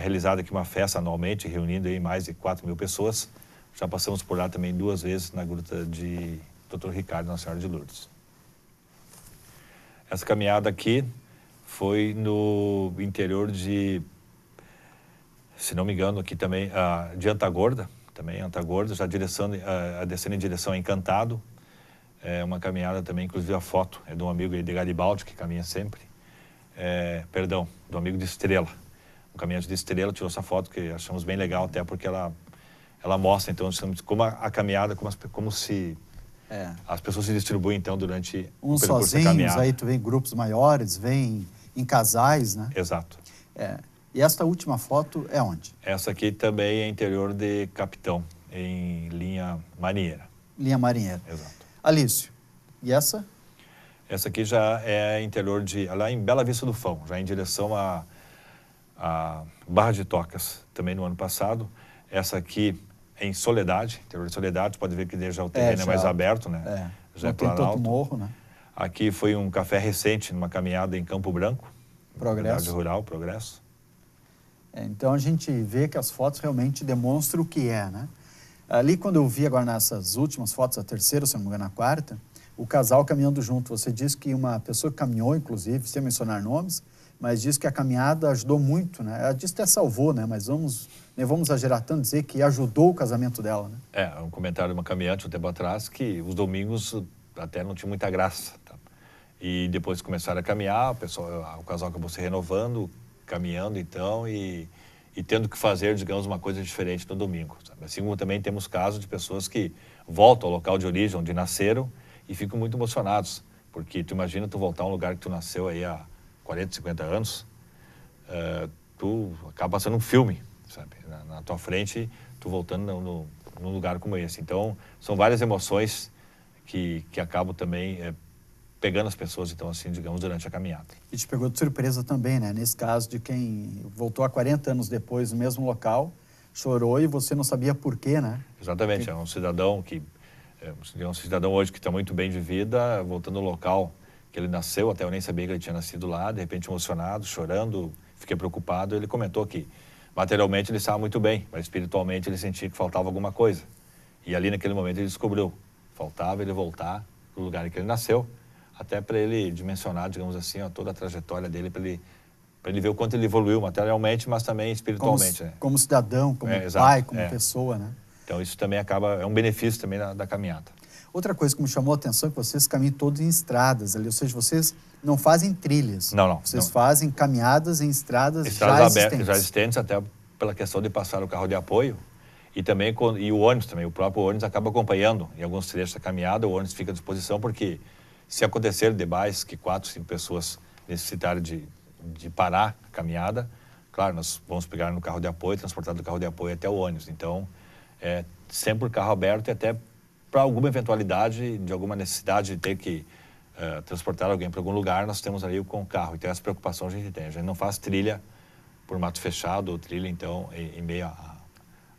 Speaker 2: Realizada aqui uma festa anualmente, reunindo aí mais de 4.000 pessoas. Já passamos por lá também 2 vezes na Gruta de Dr. Ricardo Nossa Senhora de Lourdes. Essa caminhada aqui foi no interior de, se não me engano, aqui também, de Antagorda, já descendo em direção a Encantado, É uma caminhada também, inclusive a foto é de um amigo aí de Garibaldi, que caminha sempre. Perdão, do amigo de Estrela. Um caminhante de Estrela tirou essa foto, que achamos bem legal, até porque ela mostra, então, como a caminhada, como se as pessoas se distribuem, então, durante
Speaker 1: uns
Speaker 2: o percurso
Speaker 1: sozinhos,
Speaker 2: da caminhada.
Speaker 1: aí tu vem em grupos maiores, vem em casais, né?
Speaker 2: Exato.
Speaker 1: E esta última foto é onde?
Speaker 2: Essa aqui também é interior de Capitão, em linha marinheira.
Speaker 1: Linha marinheira.
Speaker 2: Exato.
Speaker 1: Alício, e essa?
Speaker 2: Essa aqui já é interior lá em Bela Vista do Fão, já em direção a Barra de Tocas, também no ano passado. Essa aqui é em Soledade, interior de Soledade, pode ver que já o terreno é mais aberto, né? Já
Speaker 1: não tem tanto morro, né?
Speaker 2: Aqui foi um café recente, numa caminhada em Campo Branco.
Speaker 1: Progresso.
Speaker 2: Rural, Progresso.
Speaker 1: Então a gente vê que as fotos realmente demonstram o que é, né? Ali, quando eu vi agora nessas últimas fotos, a terceira, se não me engano, a quarta, o casal caminhando junto. Você disse que uma pessoa que caminhou, inclusive, sem mencionar nomes, mas disse que a caminhada ajudou muito, né? Ela disse que até salvou, né? Mas vamos exagerar tanto, dizer que ajudou o casamento dela, né?
Speaker 2: Um comentário de uma caminhante um tempo atrás que os domingos até não tinha muita graça. Tá? E depois começaram a caminhar, o casal acabou se renovando, caminhando então, e tendo que fazer, digamos, uma coisa diferente no domingo. Sabe? Assim como também temos casos de pessoas que voltam ao local de origem, onde nasceram, e ficam muito emocionados. Porque tu imagina tu voltar a um lugar que tu nasceu aí há 40, 50 anos, tu acaba passando um filme, sabe? Na tua frente, tu voltando num lugar como esse. Então, são várias emoções que acabam também pegando as pessoas, então, assim, digamos, durante a caminhada.
Speaker 1: E te pegou de surpresa também, né? Nesse caso de quem voltou há 40 anos depois no mesmo local, chorou e você não sabia por quê, né?
Speaker 2: Exatamente. É um cidadão hoje que está muito bem de vida, voltando ao local que ele nasceu, até eu nem sabia que ele tinha nascido lá, de repente emocionado, chorando, fiquei preocupado. Ele comentou que materialmente ele estava muito bem, mas espiritualmente ele sentia que faltava alguma coisa. E ali naquele momento ele descobriu, faltava ele voltar para o lugar em que ele nasceu, até para ele dimensionar, digamos assim, toda a trajetória dele, para ele ver o quanto ele evoluiu materialmente, mas também espiritualmente.
Speaker 1: Como cidadão, como pai, como pessoa, né?
Speaker 2: Então isso também é um benefício também da caminhada.
Speaker 1: Outra coisa que me chamou a atenção é que vocês caminham todos em estradas ali, ou seja, vocês não fazem trilhas.
Speaker 2: Não.
Speaker 1: Vocês fazem caminhadas em estradas
Speaker 2: abertas, já existentes, até pela questão de passar o carro de apoio. E também e o ônibus também, o próprio ônibus acaba acompanhando em alguns trechos da caminhada, o ônibus fica à disposição, porque se acontecer demais que 4, 5 pessoas necessitarem de parar a caminhada, claro, nós vamos pegar no carro de apoio, transportar do carro de apoio até o ônibus. Então, sempre o carro aberto e até para alguma eventualidade, de alguma necessidade de ter que transportar alguém para algum lugar, nós temos ali com o carro. Então, essa preocupação a gente tem. A gente não faz trilha por mato fechado ou trilha, então, em meio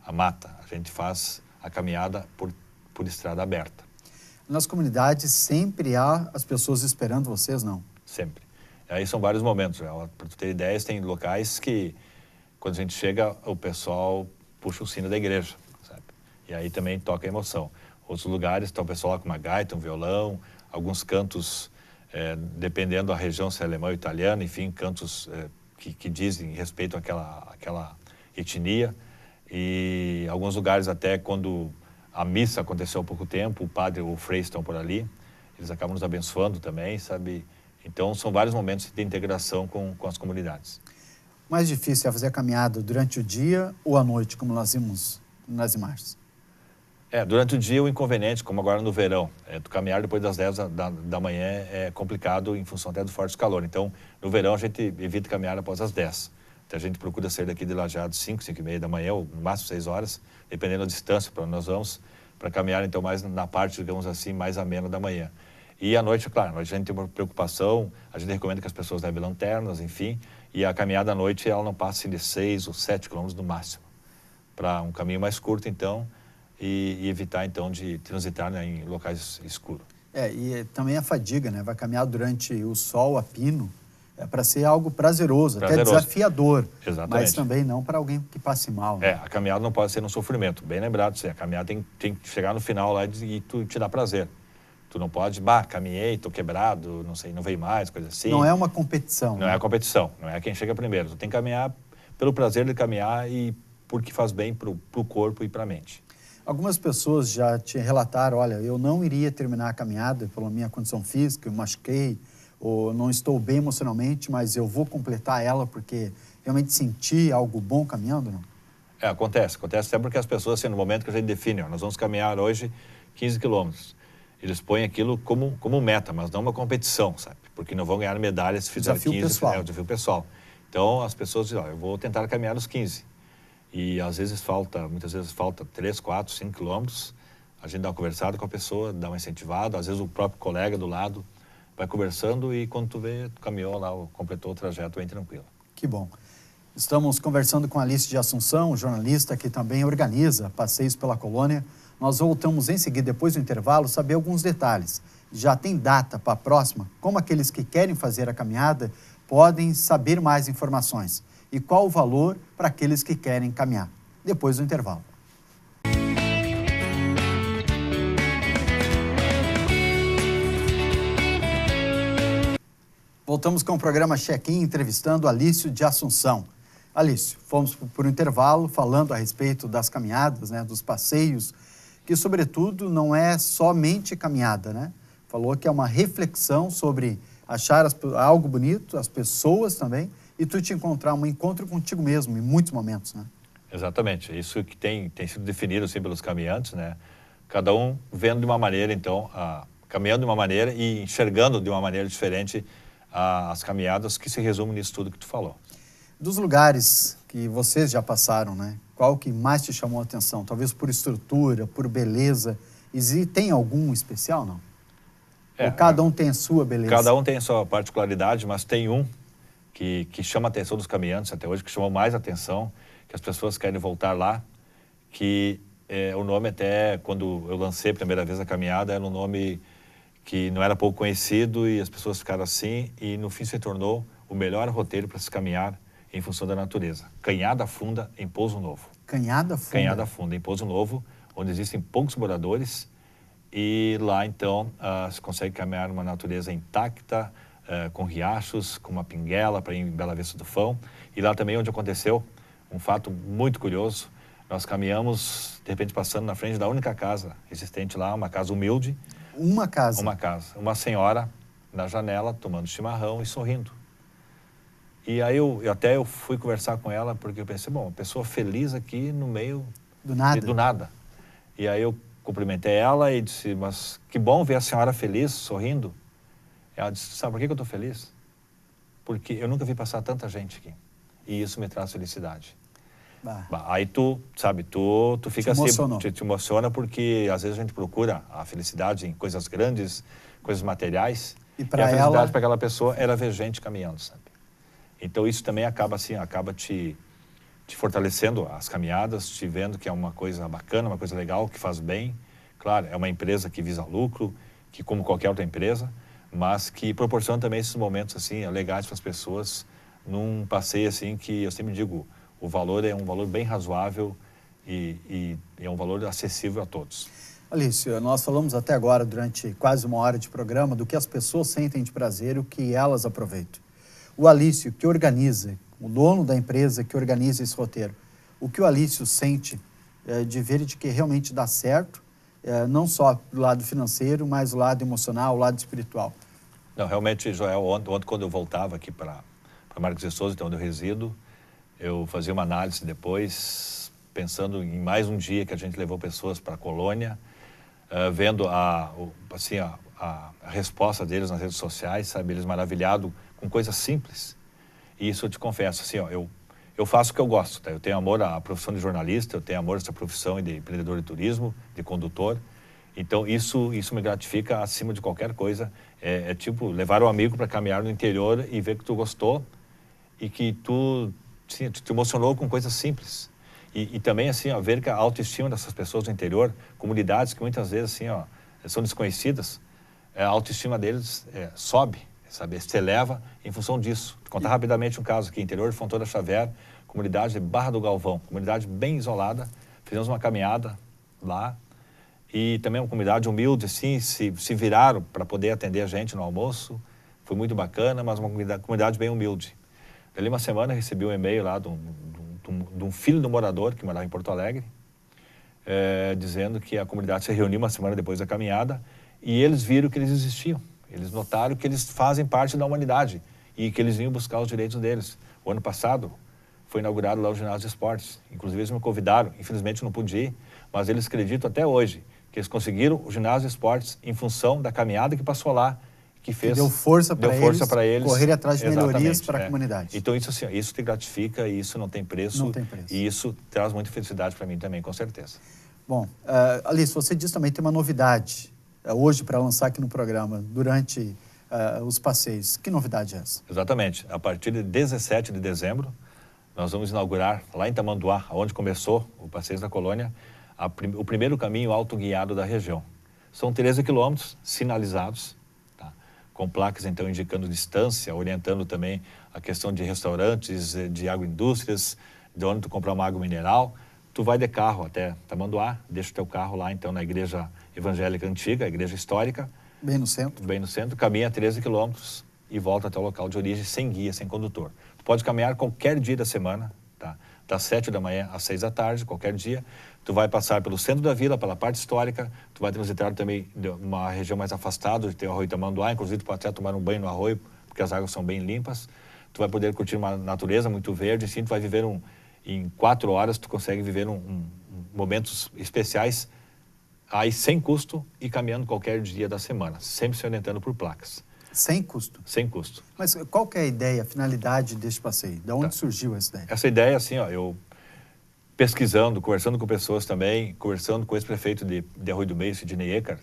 Speaker 2: à mata. A gente faz a caminhada por estrada aberta.
Speaker 1: Nas comunidades sempre há as pessoas esperando vocês, não?
Speaker 2: Sempre. Aí são vários momentos. Para tu ter ideias, tem locais que, quando a gente chega, o pessoal puxa o sino da igreja, sabe? E aí também toca a emoção. Outros lugares está o pessoal lá com uma gaita, um violão, alguns cantos, dependendo da região, se é alemão ou italiano, enfim, cantos que dizem respeito àquela etnia. E alguns lugares até quando a missa aconteceu há pouco tempo, o padre ou o frei estão por ali, eles acabam nos abençoando também, sabe? Então, são vários momentos de integração com as comunidades.
Speaker 1: Mais difícil é fazer a caminhada durante o dia ou à noite, como nós vimos nas imagens?
Speaker 2: Durante o dia o inconveniente, como agora no verão, tu caminhar depois das 10 da manhã é complicado em função até do forte calor. Então, no verão a gente evita caminhar após as 10. Então, a gente procura sair daqui de Lajeado 5, 5 e meia da manhã, ou no máximo 6 horas, dependendo da distância para onde nós vamos, para caminhar então mais na parte, digamos assim, mais amena da manhã. E à noite, claro, a gente tem uma preocupação, a gente recomenda que as pessoas levem lanternas, enfim, e a caminhada à noite ela não passe de 6 ou 7 quilômetros no máximo, para um caminho mais curto, então, e evitar, então, de transitar, né, em locais escuros.
Speaker 1: E também a fadiga, né? Vai caminhar durante o sol a pino, para ser algo prazeroso, até desafiador.
Speaker 2: Exatamente.
Speaker 1: Mas também não para alguém que passe mal. Né?
Speaker 2: A caminhada não pode ser um sofrimento, bem lembrado, a caminhada tem que chegar no final lá e tu te dá prazer. Tu não pode, caminhei, tô quebrado, não sei, não veio mais, coisa assim.
Speaker 1: Não é uma competição.
Speaker 2: Não é a competição, não é quem chega primeiro. Tu tem que caminhar pelo prazer de caminhar e porque faz bem pro corpo e pra mente.
Speaker 1: Algumas pessoas já te relataram, olha, eu não iria terminar a caminhada pela minha condição física, eu machuquei, ou não estou bem emocionalmente, mas eu vou completar ela porque realmente senti algo bom caminhando, não?
Speaker 2: Acontece até porque as pessoas, assim, no momento que a gente define, ó, nós vamos caminhar hoje 15 quilômetros, eles põem aquilo como meta, mas não uma competição, sabe? Porque não vão ganhar medalhas se fizer
Speaker 1: Desafio
Speaker 2: 15,
Speaker 1: pessoal.
Speaker 2: É o desafio pessoal. Então, as pessoas dizem, ó, eu vou tentar caminhar os 15. E muitas vezes falta 3, 4, 5 quilômetros. A gente dá uma conversada com a pessoa, dá uma incentivada, às vezes o próprio colega do lado vai conversando e quando tu vê, tu caminhou lá, completou o trajeto bem tranquilo.
Speaker 1: Que bom. Estamos conversando com a Alice de Assunção, jornalista que também organiza passeios pela colônia. Nós voltamos em seguida, depois do intervalo, saber alguns detalhes. Já tem data para a próxima? Como aqueles que querem fazer a caminhada podem saber mais informações? E qual o valor para aqueles que querem caminhar? Depois do intervalo. Voltamos com o programa Check-in, entrevistando Alício de Assunção. Alício, fomos por um intervalo falando a respeito das caminhadas, né, dos passeios, que sobretudo não é somente caminhada, né? Falou que é uma reflexão sobre achar algo bonito, as pessoas também, e tu te encontrar um encontro contigo mesmo em muitos momentos, né?
Speaker 2: Exatamente, isso que tem sido definido assim pelos caminhantes, né? Cada um vendo de uma maneira, então, caminhando de uma maneira e enxergando de uma maneira diferente as caminhadas, que se resume nisso tudo que tu falou.
Speaker 1: Dos lugares que vocês já passaram, né? Qual que mais te chamou a atenção? Talvez por estrutura, por beleza. E tem algum especial, não? Ou cada um tem a sua beleza?
Speaker 2: Cada um tem a sua particularidade, mas tem um que chama a atenção dos caminhantes até hoje, que chamou mais atenção, que as pessoas querem voltar lá, que o nome até, quando eu lancei a primeira vez a caminhada, era um nome que não era pouco conhecido e as pessoas ficaram assim, e no fim se tornou o melhor roteiro para se caminhar em função da natureza. Canhada Funda, em Pouso Novo.
Speaker 1: Canhada Funda?
Speaker 2: Canhada Funda, em Pouso Novo, onde existem poucos moradores, e lá então se consegue caminhar numa natureza intacta, com riachos, com uma pinguela para ir em Bela Vista do Fão, e lá também onde aconteceu um fato muito curioso, nós caminhamos, de repente passando na frente da única casa existente lá, uma casa humilde.
Speaker 1: Uma casa?
Speaker 2: Uma casa. Uma senhora na janela tomando chimarrão e sorrindo. E aí eu fui conversar com ela porque eu pensei, bom, uma pessoa feliz aqui no meio do nada. E aí eu cumprimentei ela e disse, mas que bom ver a senhora feliz, sorrindo. Ela disse, sabe por que eu estou feliz? Porque eu nunca vi passar tanta gente aqui. E isso me traz felicidade. Aí tu fica assim, te emociona porque às vezes a gente procura a felicidade em coisas grandes, coisas materiais.
Speaker 1: E
Speaker 2: a felicidade para aquela pessoa era ver gente caminhando, sabe? Então isso também acaba te fortalecendo as caminhadas, te vendo que é uma coisa bacana, uma coisa legal, que faz bem. Claro, é uma empresa que visa lucro, que como qualquer outra empresa, mas que proporciona também esses momentos assim legais para as pessoas num passeio assim que eu sempre digo, o valor é um valor bem razoável e é um valor acessível a todos.
Speaker 1: Alício, nós falamos até agora, durante quase uma hora de programa, do que as pessoas sentem de prazer e o que elas aproveitam. O Alício, que organiza, o dono da empresa que organiza esse roteiro, o que o Alício sente de ver de que realmente dá certo, não só do lado financeiro, mas do lado emocional, do lado espiritual?
Speaker 2: Não, realmente, Joel, ontem quando eu voltava aqui para Marques de Souza, onde eu resido, eu fazia uma análise depois, pensando em mais um dia que a gente levou pessoas para a colônia, vendo a resposta deles nas redes sociais, sabe? Eles maravilhados com coisas simples. E isso eu te confesso, assim, ó, eu faço o que eu gosto, tá? Eu tenho amor à profissão de jornalista, eu tenho amor a essa profissão de empreendedor de turismo, de condutor. Então, isso me gratifica acima de qualquer coisa. É tipo levar um amigo para caminhar no interior e ver que tu gostou e que tu te emocionou com coisas simples. E também, assim, ó, ver que a autoestima dessas pessoas do interior, comunidades que muitas vezes, assim, ó, são desconhecidas, a autoestima deles sobe, sabe? Se eleva em função disso. Vou contar rapidamente um caso aqui, interior de Fontoura Xavier, comunidade de Barra do Galvão, comunidade bem isolada, fizemos uma caminhada lá, e também uma comunidade humilde, assim, se viraram para poder atender a gente no almoço, foi muito bacana, mas uma comunidade bem humilde. Ali uma semana recebi um e-mail lá de um filho do morador que morava em Porto Alegre, dizendo que a comunidade se reuniu uma semana depois da caminhada e eles viram que eles existiam. Eles notaram que eles fazem parte da humanidade e que eles vinham buscar os direitos deles. O ano passado foi inaugurado lá o ginásio de esportes. Inclusive eles me convidaram, infelizmente não pude ir, mas eles acreditam até hoje que eles conseguiram o ginásio de esportes em função da caminhada que passou lá, que fez...
Speaker 1: Deu força para eles correr atrás de melhorias para a comunidade.
Speaker 2: Então isso, assim, isso te gratifica e isso não tem preço.
Speaker 1: Não tem preço.
Speaker 2: E isso traz muita felicidade para mim também, com certeza.
Speaker 1: Bom, Alice, você disse também que tem uma novidade hoje para lançar aqui no programa, durante os passeios. Que novidade é essa?
Speaker 2: Exatamente. A partir de 17 de dezembro, nós vamos inaugurar lá em Tamanduá, onde começou o Passeio da Colônia, o primeiro caminho autoguiado da região. São 13 quilômetros sinalizados, tá? Com placas, então, indicando distância, orientando também a questão de restaurantes, de agroindústrias, de onde tu comprar uma água mineral. Tu vai de carro até Tamanduá, deixa o teu carro lá, então, na igreja evangélica antiga, a igreja histórica.
Speaker 1: Bem no centro.
Speaker 2: Bem no centro, caminha 13 quilômetros e volta até o local de origem sem guia, sem condutor. Tu pode caminhar qualquer dia da semana, tá? Das 7 da manhã às 6 da tarde, qualquer dia. Tu vai passar pelo centro da vila, pela parte histórica, tu vai transitar também de uma região mais afastada, de ter o Arroio Tamanduá, inclusive tu pode até tomar um banho no arroio, porque as águas são bem limpas. Tu vai poder curtir uma natureza muito verde, assim, tu vai viver em 4 horas, tu consegue viver momentos especiais, aí sem custo e caminhando qualquer dia da semana, sempre se orientando por placas.
Speaker 1: Sem custo?
Speaker 2: Sem custo.
Speaker 1: Mas qual que é a ideia, a finalidade deste passeio? De onde surgiu essa ideia?
Speaker 2: Essa ideia, assim, ó, eu pesquisando, conversando com pessoas também, conversando com esse prefeito de Arroio do Meio, Sidney Eckert,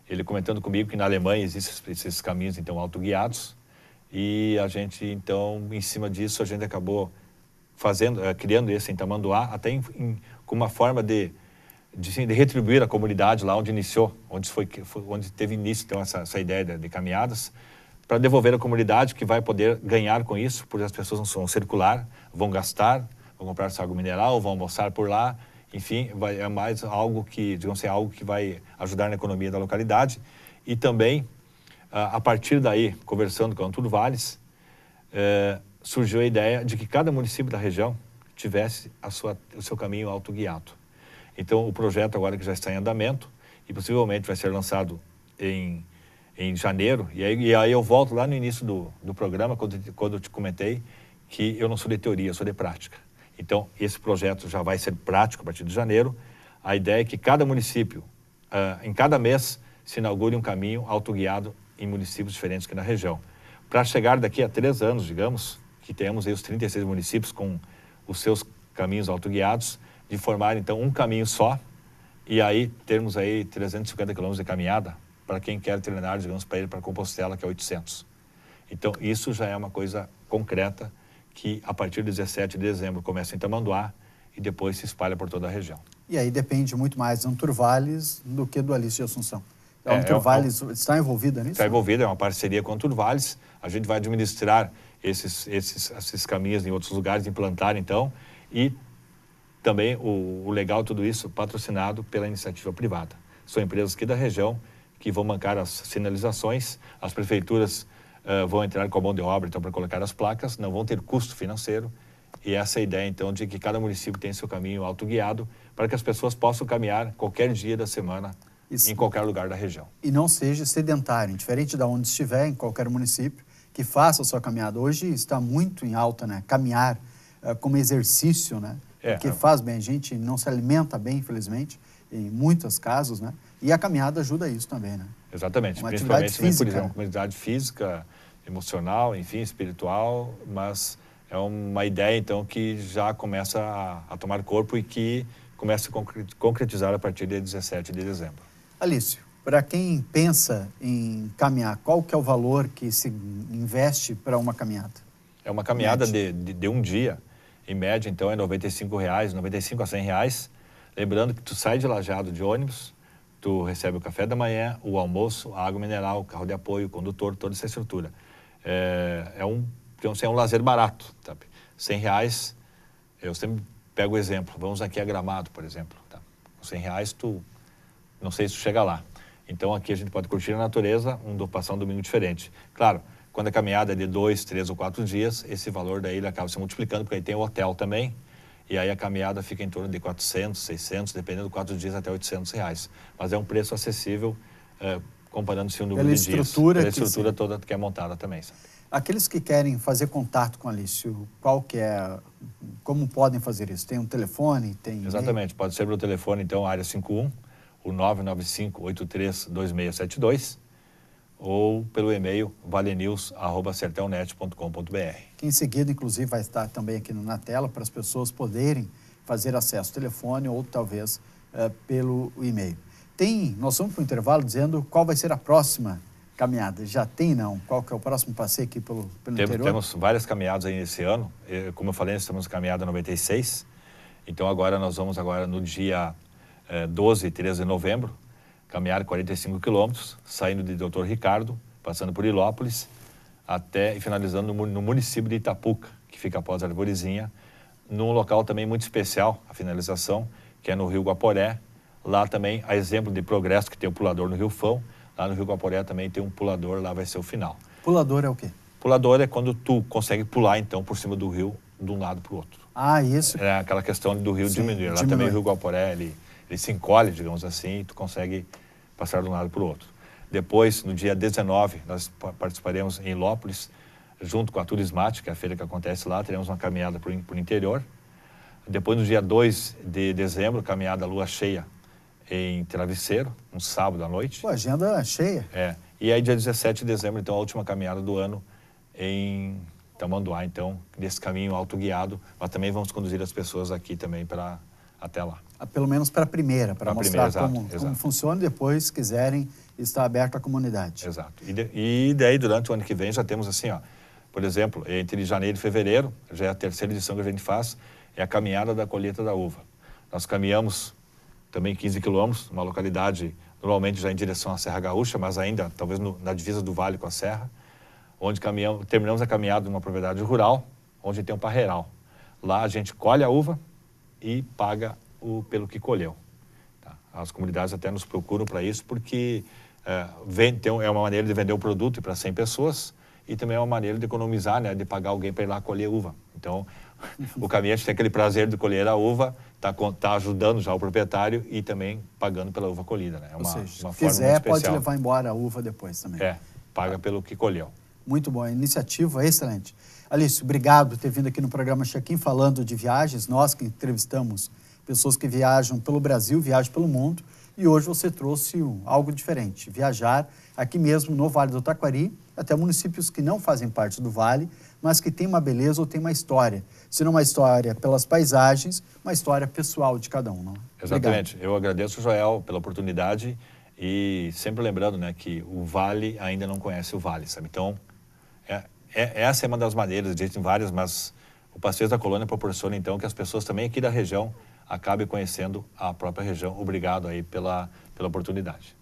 Speaker 2: ele comentando comigo que na Alemanha existem esses caminhos, então, autoguiados, e a gente, então, em cima disso, a gente acabou criando esse em Tamanduá, até com uma forma de retribuir a comunidade lá onde iniciou, onde teve início, então, essa ideia de caminhadas, para devolver a comunidade que vai poder ganhar com isso, porque as pessoas não vão circular, vão gastar, vão comprar essa água mineral, vão almoçar por lá, enfim, é mais algo que, digamos assim, algo que vai ajudar na economia da localidade. E também, a partir daí, conversando com o Antônio Valles, surgiu a ideia de que cada município da região tivesse o seu caminho autoguiado. Então, o projeto agora que já está em andamento e possivelmente vai ser lançado em janeiro, e aí eu volto lá no início do programa, quando eu te comentei que eu não sou de teoria, eu sou de prática. Então, esse projeto já vai ser prático a partir de janeiro. A ideia é que cada município, em cada mês, se inaugure um caminho autoguiado em municípios diferentes aqui na região. Para chegar daqui a 3 anos, digamos, que tenhamos aí os 36 municípios com os seus caminhos autoguiados, de formar, então, um caminho só, e aí termos aí 350 quilômetros de caminhada para quem quer treinar, digamos, para ir para Compostela, que é 800. Então, isso já é uma coisa concreta que, a partir de 17 de dezembro, começa em Tamanduá e depois se espalha por toda a região.
Speaker 1: E aí depende muito mais do Antônio Valles do que do Alice de Assunção. O Antônio Valles está envolvido nisso?
Speaker 2: Está envolvido, é uma parceria com o Antônio Valles. A gente vai administrar esses caminhos em outros lugares, implantar, então, e também o legal de tudo isso, patrocinado pela iniciativa privada. São empresas aqui da região que vão bancar as sinalizações, as prefeituras vão entrar com a mão de obra, então, para colocar as placas, não vão ter custo financeiro, e essa é a ideia, então, de que cada município tenha seu caminho autoguiado, para que as pessoas possam caminhar qualquer dia da semana, em qualquer lugar da região.
Speaker 1: E não seja sedentário, diferente de onde estiver, em qualquer município, que faça a sua caminhada. Hoje está muito em alta, né? Caminhar como exercício, né? Porque faz bem, a gente não se alimenta bem, infelizmente, em muitos casos, né? E a caminhada ajuda isso também, né?
Speaker 2: Exatamente,
Speaker 1: uma
Speaker 2: principalmente
Speaker 1: física,
Speaker 2: por exemplo, uma atividade física, emocional, enfim, espiritual, mas é uma ideia, então, que já começa a tomar corpo e que começa a concretizar a partir de 17 de dezembro.
Speaker 1: Alício, para quem pensa em caminhar, qual que é o valor que se investe para uma caminhada?
Speaker 2: É uma caminhada de um dia, em média, então, é R$ 95, R$ 95 a R$ 100. Lembrando que tu sai de Lajeado de ônibus, tu recebe o café da manhã, o almoço, a água mineral, o carro de apoio, o condutor, toda essa estrutura. É um lazer barato, sabe? R$ 100, eu sempre pego o exemplo, vamos aqui a Gramado, por exemplo. Tá? Com R$ 100, não sei se tu chega lá. Então, aqui a gente pode curtir a natureza, passar um domingo diferente. Claro, quando a caminhada é de 2, 3 ou 4 dias, esse valor daí ele acaba se multiplicando, porque aí tem o hotel também. e aí a caminhada fica em torno de 400, 600, dependendo, 4 dias até R$800. Mas é um preço acessível, comparando-se o número de dias. Pela estrutura toda que é montada também, sabe?
Speaker 1: Aqueles que querem fazer contato com a Alício, como podem fazer isso? Tem um telefone?
Speaker 2: Exatamente, pode ser pelo telefone, então, área 51, o 995-832672, ou pelo e-mail valenews@sertelnet.com.br.
Speaker 1: Que em seguida, inclusive, vai estar também aqui na tela para as pessoas poderem fazer acesso ao telefone ou talvez pelo e-mail. Nós vamos para o intervalo dizendo qual vai ser a próxima caminhada. Já tem, não? Qual que é o próximo passeio aqui pelo interior?
Speaker 2: Temos várias caminhadas aí nesse ano. Como eu falei, nós estamos na caminhada 96. Então agora nós vamos no dia 12 e 13 de novembro, caminhar 45 quilômetros, saindo de Doutor Ricardo, passando por Ilópolis, e finalizando no município de Itapuca, que fica após a Arvorezinha, num local também muito especial, a finalização, que é no Rio Guaporé. Lá também, a exemplo de Progresso, que tem o pulador no Rio Fão, lá no Rio Guaporé também tem um pulador, lá vai ser o final.
Speaker 1: Pulador é o quê?
Speaker 2: Pulador é quando tu consegue pular, então, por cima do rio, de um lado para o outro.
Speaker 1: Ah, isso.
Speaker 2: É aquela questão do rio diminuir. Lá também o Rio Guaporé, ele se encolhe, digamos assim, e tu consegue passar de um lado para o outro. Depois, no dia 19, nós participaremos em Ilópolis, junto com a Turismate, que é a feira que acontece lá, teremos uma caminhada para o interior. Depois, no dia 2 de dezembro, caminhada lua cheia em Travesseiro, um sábado à noite.
Speaker 1: Pô, agenda cheia.
Speaker 2: E aí, dia 17 de dezembro, então, a última caminhada do ano em Tamanduá, então, nesse caminho autoguiado. Mas também vamos conduzir as pessoas aqui também até lá.
Speaker 1: Pelo menos para a primeira, para mostrar como funciona, e depois, se quiserem, está aberto à comunidade.
Speaker 2: Exato. E daí, durante o ano que vem, já temos assim, por exemplo, entre janeiro e fevereiro, já é a terceira edição que a gente faz, é a caminhada da colheita da uva. Nós caminhamos também 15 quilômetros, uma localidade normalmente já em direção à Serra Gaúcha, mas ainda talvez na divisa do vale com a serra, onde terminamos a caminhada numa propriedade rural, onde tem um parreiral. Lá a gente colhe a uva e paga pelo que colheu. Tá? As comunidades até nos procuram para isso, porque é uma maneira de vender o produto para 100 pessoas e também é uma maneira de economizar, né, de pagar alguém para ir lá colher uva. Então, o caminhante tem aquele prazer de colher a uva, tá ajudando já o proprietário e também pagando pela uva colhida, né?
Speaker 1: Ou seja,
Speaker 2: se
Speaker 1: quiser, pode levar embora a uva depois também.
Speaker 2: Paga pelo que colheu.
Speaker 1: Muito bom, a iniciativa é excelente. Alício, obrigado por ter vindo aqui no programa Check-in falando de viagens. Nós que entrevistamos pessoas que viajam pelo Brasil, viajam pelo mundo, e hoje você trouxe algo diferente, viajar aqui mesmo no Vale do Taquari, até municípios que não fazem parte do Vale, mas que tem uma beleza ou tem uma história. Se não uma história pelas paisagens, uma história pessoal de cada um, não?
Speaker 2: Exatamente. Obrigado. Eu agradeço, Joel, pela oportunidade e sempre lembrando, né, que o Vale ainda não conhece o Vale, sabe? Então, essa é uma das maneiras, existem várias, mas o Passeio da Colônia proporciona, então, que as pessoas também aqui da região acabem conhecendo a própria região. Obrigado aí pela oportunidade.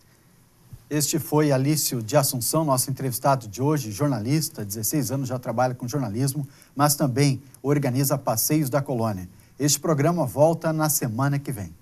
Speaker 1: Este foi Alício de Assunção, nosso entrevistado de hoje, jornalista, 16 anos, já trabalha com jornalismo, mas também organiza Passeios da Colônia. Este programa volta na semana que vem.